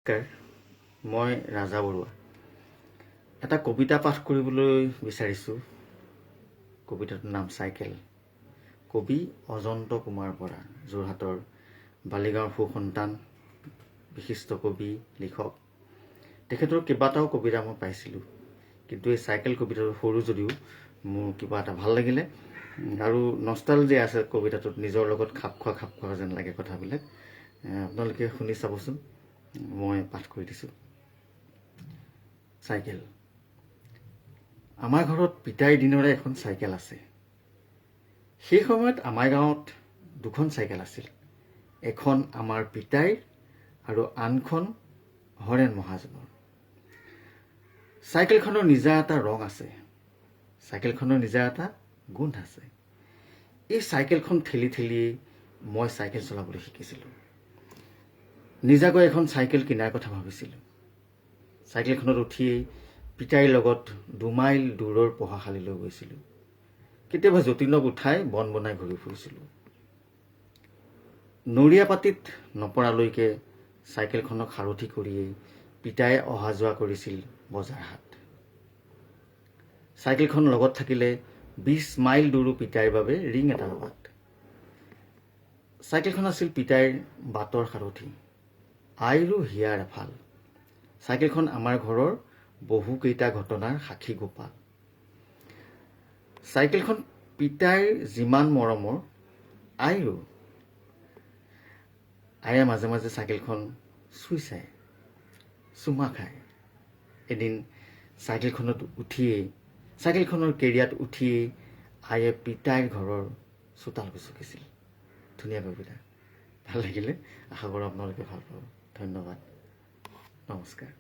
মই ৰাজা বৰুৱা এটা কবিতা পাঠ কৰিবলৈ বিচাৰিছোঁ। কবিতাটোৰ নাম চাইকেল। কবি অজন্ত কুমাৰ বৰা, যোৰহাটৰ বালিগাঁৱৰ সুসন্তান, বিশিষ্ট কবি, লিখক। তেখেতৰ কেইবাটাও কবিতা মই পাইছিলোঁ, কিন্তু এই চাইকেল কবিতাটো সৰু যদিও মোৰ কিবা এটা ভাল লাগিলে আৰু নষ্টালজিয়া আছে কবিতাটোত, নিজৰ লগত খাপ খোৱা যেন লাগে কথাবিলাক। আপোনালোকে শুনি চাবচোন। মই পাঠ কৰি দিছোঁ। চাইকেল। আমাৰ ঘৰত পিতাইৰ দিনৰে এখন চাইকেল আছে। সেই সময়ত আমাৰ গাঁৱত দুখন চাইকেল আছিল। এখন আমাৰ পিতাইৰ আৰু আনখন হৰেণ মহাজনৰ। চাইকেলখনৰ নিজা এটা ৰং আছে, চাইকেলখনৰ নিজা এটা গোন্ধ আছে। এই চাইকেলখন ঠেলি ঠেলিয়েই মই চাইকেল চলাবলৈ শিকিছিলোঁ। নিজাকৈ এখন চাইকেল কিনাৰ কথা ভাবিছিলোঁ। চাইকেলখনত উঠিয়েই পিতাইৰ লগত 2 মাইল দূৰৰ পঢ়াশালীলৈ গৈছিলোঁ। কেতিয়াবা যতীনক উঠাই বন বনাই ঘূৰি ফুৰিছিলোঁ। নৰীয়া পাতিত নপৰালৈকে চাইকেলখনক সাৰথি কৰিয়েই পিতায়ে অহা যোৱা কৰিছিল বজাৰ হাট। চাইকেলখন লগত থাকিলে 20 মাইল দূৰো পিতাইৰ বাবে ৰিং এটাৰ বাট। চাইকেলখন আছিল পিতাইৰ বাটৰ সাৰথি, আইৰো হিয়াৰ এফাল। চাইকেলখন আমাৰ ঘৰৰ বহুকেইটা ঘটনাৰ সাক্ষী গোপাল। চাইকেলখন পিতাইৰ যিমান মৰমৰ, আইৰো। আয়ে মাজে মাজে চাইকেলখন চুই চায়, চুমা খায়। এদিন চাইকেলখনৰ কেৰিয়াত উঠিয়েই আয়ে পিতাইৰ ঘৰৰ চোতাল গচকিছিল। ধুনীয়া কবিতা, ভাল লাগিলে। আশা কৰোঁ আপোনালোকে ভাল পাব। ধন্যবাদ, নমস্কাৰ।